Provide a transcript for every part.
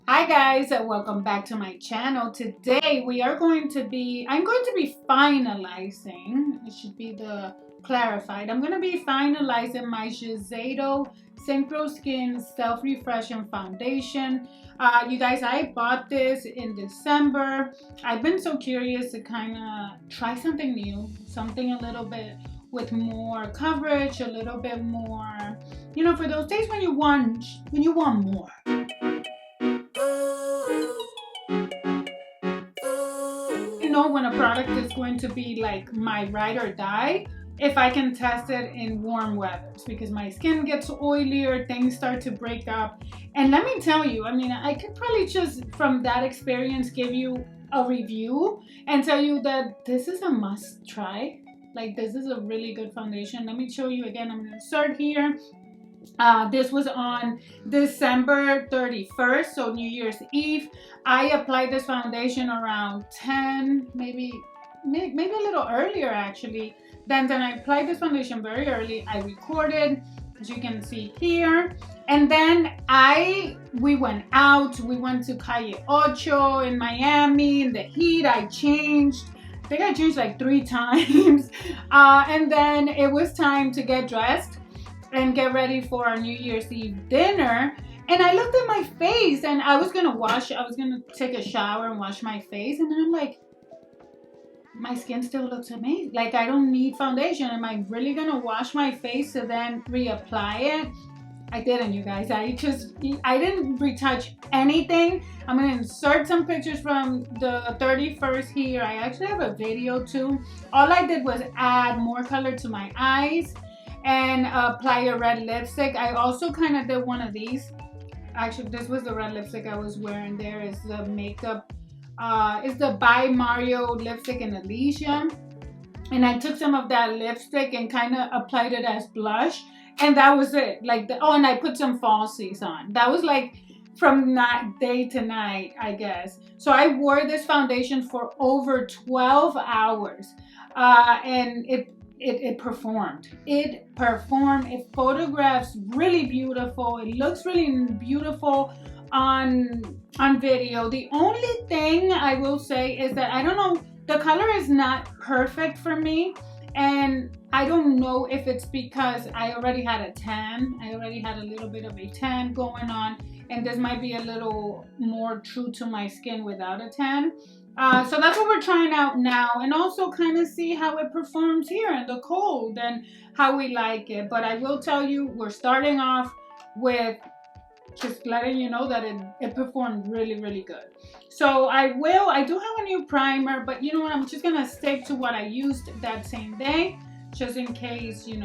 Hi guys, welcome back to my channel. Today I'm going to be finalizing, it should be the clarified. I'm going to be finalizing my Shiseido Skin Self-Refreshing Foundation. You guys, I bought this in December. I've been so curious to kind of try something new, something a little bit with more coverage, a little bit more, for those days when you want more. Know when a product is going to be like my ride or die if I can test it in warm weathers, because my skin gets oilier, things start to break up. And let me tell you, I could probably just from that experience give you a review and tell you that this is a must try. Like, this is a really good foundation. Let me show you again. I'm going to insert here. This was on December 31st, so New Year's Eve. I applied this foundation around 10, maybe a little earlier actually. Then I applied this foundation very early. I recorded, as you can see here. And then we went out. We went to Calle Ocho in Miami in the heat. I think I changed like 3 times. And then it was time to get dressed and get ready for our New Year's Eve dinner. And I looked at my face and I was gonna take a shower and wash my face. And then I'm like, my skin still looks amazing. Like, I don't need foundation. Am I really gonna wash my face to then reapply it? I didn't, you guys. I didn't retouch anything. I'm gonna insert some pictures from the 31st here. I actually have a video too. All I did was add more color to my eyes and apply a red lipstick. I also kind of did one of these. Actually, this was the red lipstick I was wearing. There is the makeup. It's the By Mario lipstick in Elysium. And I took some of that lipstick and kind of applied it as blush. And that was it. And I put some falsies on. That was like from day to night, I guess. So I wore this foundation for over 12 hours. And it performed. It photographs really beautiful. It looks really beautiful on video. The only thing I will say is that I don't know, the color is not perfect for me, and I don't know if it's because I already had a tan. I already had a little bit of a tan going on, and this might be a little more true to my skin without a tan. So that's what we're trying out now, and also kind of see how it performs here in the cold and how we like it. But I will tell you, we're starting off with just letting you know that it performed really, really good. So I do have a new primer, but you know what, I'm just gonna stick to what I used that same day, just in case, you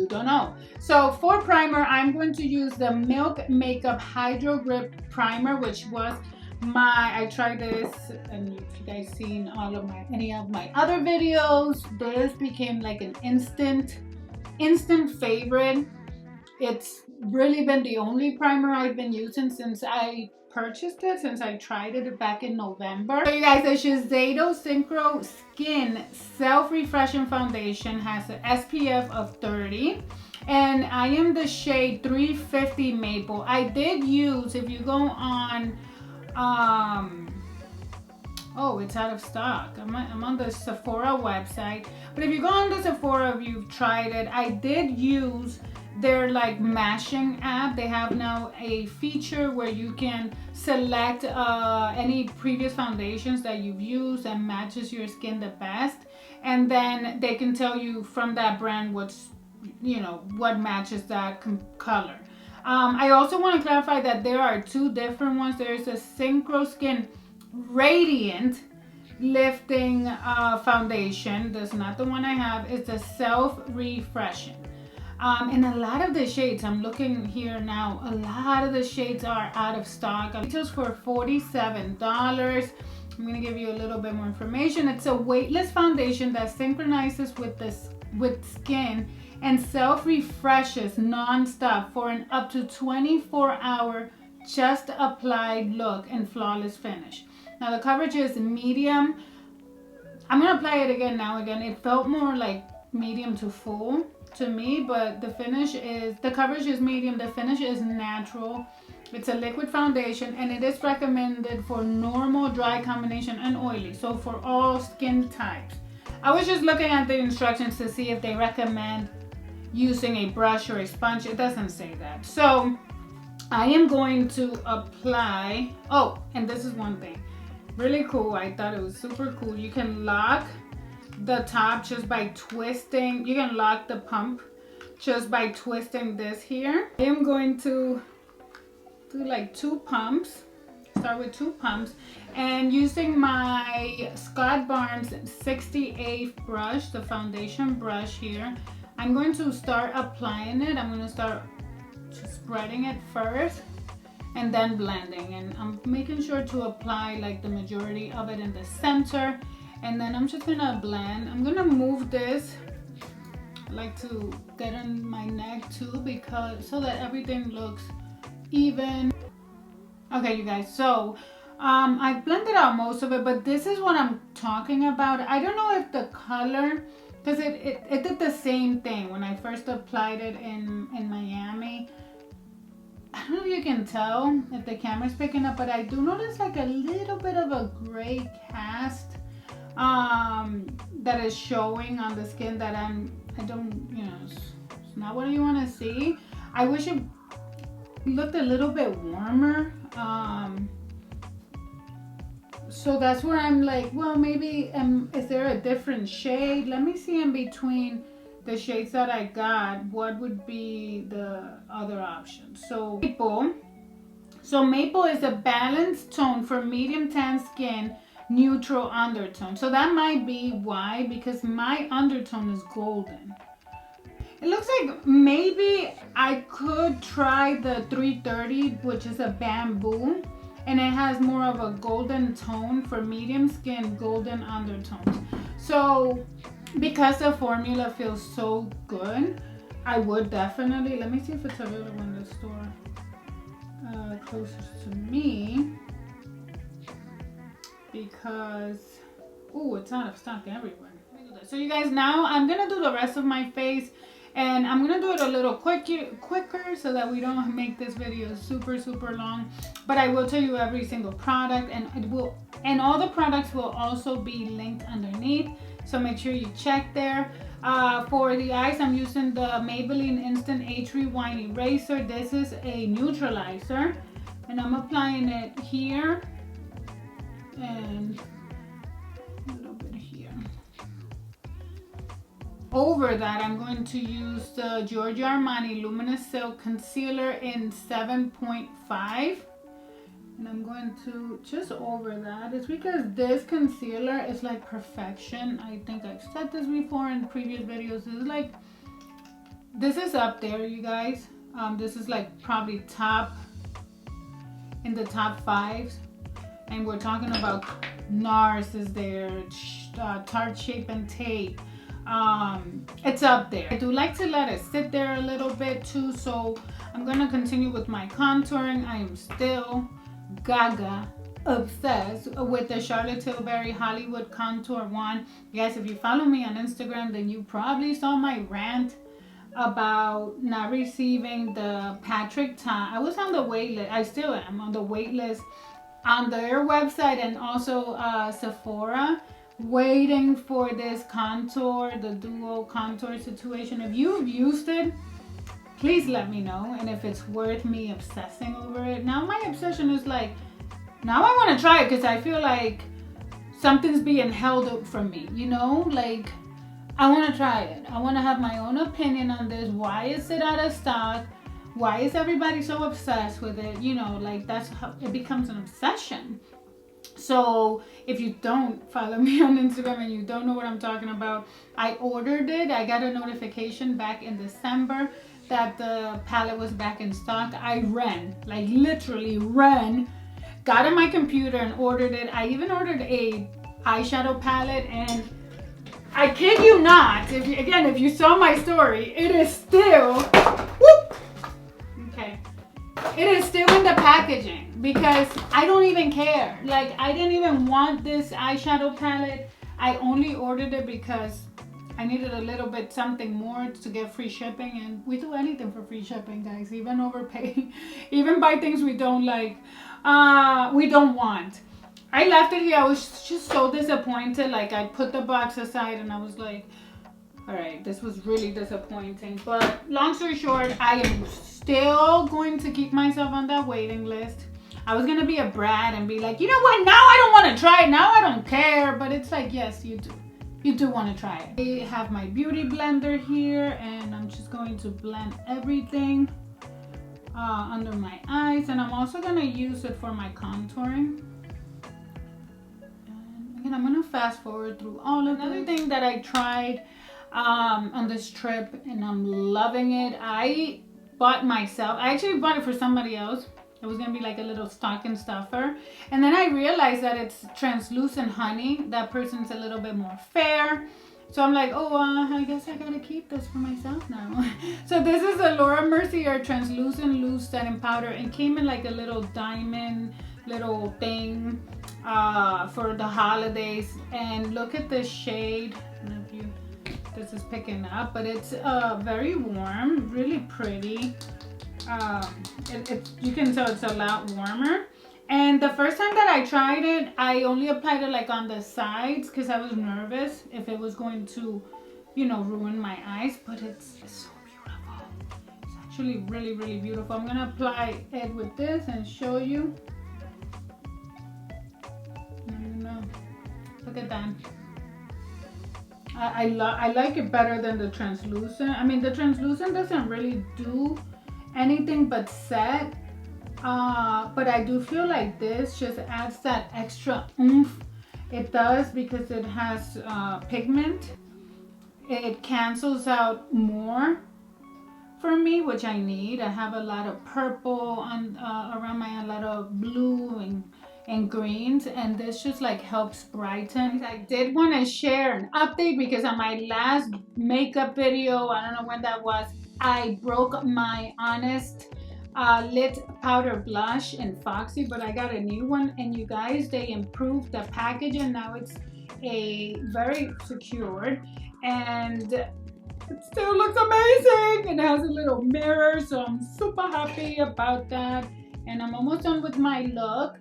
don't know. So for primer, I'm going to use the Milk Makeup Hydro Grip Primer, which was I tried this, and if you guys seen any of my other videos, this became like an instant favorite. It's really been the only primer I've been using since I purchased it, since I tried it back in November. So you guys, the Shiseido Skin Self-Refreshing Foundation has an SPF of 30. And I am the shade 350 Maple. I did use, if you go on, it's out of stock. I'm on the Sephora website. But if you go on the Sephora, if you've tried it, I did use their mashing app. They have now a feature where you can select any previous foundations that you've used and matches your skin the best. And then they can tell you from that brand what matches that color. I also want to clarify that there are 2 different ones. There's a Skin Radiant Lifting Foundation. That's not the one I have. It's a Self-Refreshing. And a lot of the shades, I'm looking here now, a lot of the shades are out of stock. Retails for $47. I'm going to give you a little bit more information. It's a weightless foundation that synchronizes with skin and self-refreshes non-stop for an up to 24-hour just applied look and flawless finish. Now the coverage is medium. I'm gonna apply it again. It felt more like medium to full to me, but the coverage is medium. The finish is natural. It's a liquid foundation and it is recommended for normal, dry combination and oily. So for all skin types. I was just looking at the instructions to see if they recommend using a brush or a sponge. It doesn't say that. So I am going to apply, oh, and this is one thing. Really cool. I thought it was super cool. You can lock the top just by twisting. You can lock the pump just by twisting this here. I am going to do like 2 pumps. Start with 2 pumps, and using my Scott Barnes 68 brush, the foundation brush here, I'm going to start applying it. I'm going to start spreading it first and then blending, and I'm making sure to apply like the majority of it in the center, and then I'm just gonna blend. I'm gonna move this. I like to get on my neck too, because so that everything looks even. Okay, you guys, so I blended out most of it, but this is what I'm talking about. I don't know if the color, because it did the same thing when I first applied it in Miami. I don't know if you can tell if the camera's picking up, but I do notice like a little bit of a gray cast that is showing on the skin that I don't, you know, it's not what you want to see. I wish it looked a little bit warmer. So that's where I'm like, well, maybe is there a different shade? Let me see in between the shades that I got, what would be the other options. So maple is a balanced tone for medium tan skin, neutral undertone. So that might be why, because my undertone is golden. It looks like maybe I could try the 330, which is a bamboo, and it has more of a golden tone for medium skin, golden undertones. So because the formula feels so good, I would definitely, let me see if it's available in the store closest to me, because, oh, it's out of stock everywhere. So you guys, now I'm gonna do the rest of my face, and I'm gonna do it a little quicker so that we don't make this video super long. But I will tell you every single product, and all the products will also be linked underneath. So make sure you check there. For the eyes, I'm using the Maybelline Instant Age Rewind Eraser. This is a neutralizer, and I'm applying it here and a little bit here. Over that, I'm going to use the Giorgio Armani Luminous Silk Concealer in 7.5. And I'm going to just over that. It's because this concealer is like perfection. I think I've said this before in previous videos. This is up there, you guys. This is like probably in the top 5. And we're talking about NARS is there, Tarte Shape and Tape. It's up there. I do like to let it sit there a little bit too, so I'm gonna continue with my contouring. I am still gaga obsessed with the Charlotte Tilbury Hollywood Contour Wand. Guys, if you follow me on Instagram, then you probably saw my rant about not receiving the Patrick Ta. I was on the wait list. I still am on the wait list on their website and also Sephora, waiting for this contour, the duo contour situation. If you've used it, please let me know, and if it's worth me obsessing over it. Now my obsession is like, now I want to try it because I feel like something's being held up from me, you know? Like, I want to try it. I want to have my own opinion on this. Why is it out of stock? Why is everybody so obsessed with it? You know, like, that's how it becomes an obsession. So if you don't follow me on Instagram and you don't know what I'm talking about, I ordered it. I got a notification back in December that the palette was back in stock. I ran, like literally ran, got on my computer and ordered it. I even ordered a eyeshadow palette, and I kid you not, if you saw my story, it is still, whoop, okay, it is still in the packaging because I don't even care. Like, I didn't even want this eyeshadow palette. I only ordered it because I needed a little bit something more to get free shipping, and we do anything for free shipping, guys. Even overpay, even buy things we don't like, we don't want. I left it here. I was just so disappointed. Like, I put the box aside and I was like, all right, this was really disappointing. But long story short, I am still going to keep myself on that waiting list. I was gonna be a brat and be like, you know what, now I don't want to try it, now I don't care. But it's like, yes, you do want to try it. I have my beauty blender here, and I'm just going to blend everything under my eyes, and I'm also gonna use it for my contouring. And again, I'm gonna fast forward through all of another thing that I tried on this trip, and I'm loving it. I bought myself, I actually bought it for somebody else. It was gonna be like a little stocking stuffer, and then I realized that it's translucent honey. That person's a little bit more fair, so I'm like, oh, I guess I gotta keep this for myself now. So this is a Laura Mercier translucent loose setting powder, and came in like a little diamond little thing for the holidays. And look at this shade. I don't know if this is picking up, but it's very warm, really pretty. You can tell it's a lot warmer. And the first time that I tried it, I only applied it like on the sides because I was nervous if it was going to, you know, ruin my eyes. But it's so beautiful. It's actually really, really beautiful. I'm gonna apply it with this and show you. Look at that. I like it better than the translucent. I mean, the translucent doesn't really do anything but set, but I do feel like this just adds that extra oomph. It does, because it has pigment. It cancels out more for me, which I need. I have a lot of purple on around my eye, a lot of blue and greens, and this just like helps brighten. I did want to share an update because on my last makeup video, I don't know when that was, I broke my Honest Lit Powder Blush in Foxy, but I got a new one, and you guys, they improved the packaging. Now it's a very secured, and it still looks amazing. It has a little mirror, so I'm super happy about that. And I'm almost done with my look.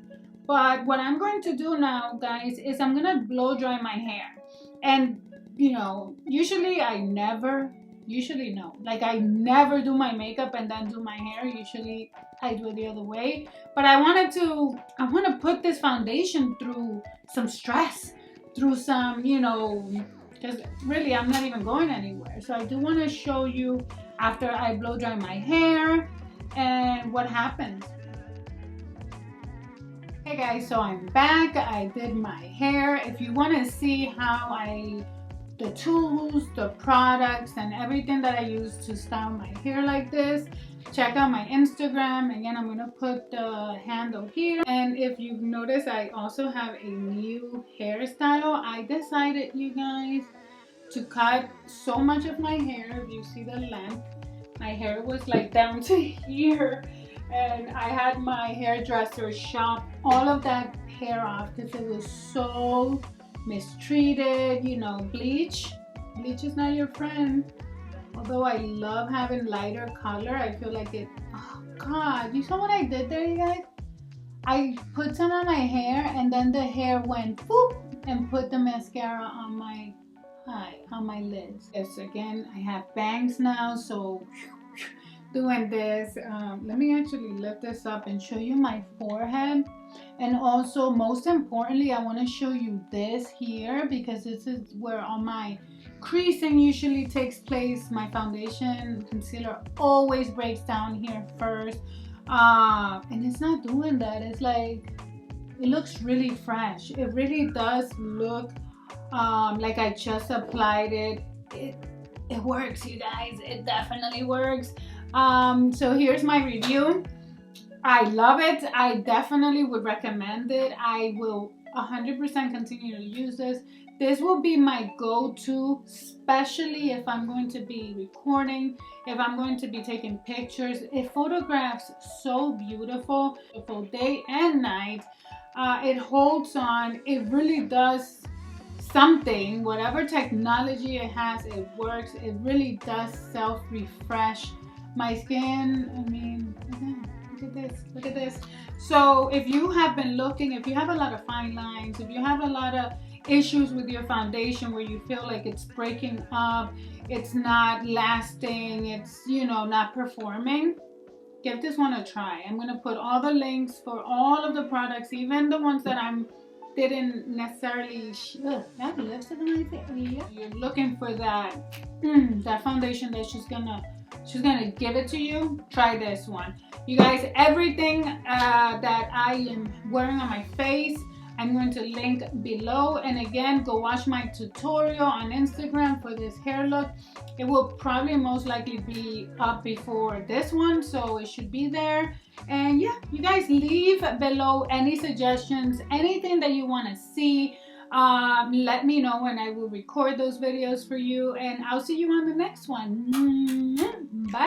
But what I'm going to do now, guys, is I'm gonna blow dry my hair. And you know, usually I never do my makeup and then do my hair. Usually I do it the other way. But I want to put this foundation through some stress, through some, you know, because really I'm not even going anywhere. So I do want to show you after I blow dry my hair and what happens. Hey guys, so I'm back. I did my hair. If you want to see how the tools, the products, and everything that I use to style my hair like this, check out my Instagram. Again, I'm gonna put the handle here. And if you've noticed, I also have a new hairstyle. I decided, you guys, to cut so much of my hair. If you see the length, my hair was like down to here. And I had my hairdresser chop all of that hair off because it was so mistreated. You know, bleach is not your friend. Although I love having lighter color, I feel like it, oh God, you saw what I did there, you guys? I put some on my hair, and then the hair went whoop, and put the mascara on my lids. Yes, again, I have bangs now, so doing this. Let me actually lift this up and show you my forehead. And also, most importantly, I want to show you this here, because this is where all my creasing usually takes place. My foundation concealer always breaks down here first, and it's not doing that. It's like, it looks really fresh. It really does look like I just applied it. It works, you guys. It definitely works. So here's my review. I love it. I definitely would recommend it. I will 100% continue to use this. This will be my go-to, especially if I'm going to be recording, if I'm going to be taking pictures. It photographs so beautiful day and night. It holds on. It really does something, whatever technology it has, it works. It really does self-refresh my skin. I mean, look at this, look at this. So if you have been looking, if you have a lot of fine lines, if you have a lot of issues with your foundation where you feel like it's breaking up, it's not lasting, it's, you know, not performing, give this one a try. I'm going to put all the links for all of the products, even the ones that I didn't necessarily that lipstick on my face. You're looking for that that foundation that's she's gonna give it to you. Try this one, you guys. Everything that I am wearing on my face, I'm going to link below. And again, go watch my tutorial on Instagram for this hair look. It will probably most likely be up before this one, so it should be there. And yeah, you guys, leave below any suggestions, anything that you want to see. Let me know and I will record those videos for you. And I'll see you on the next one. Bye.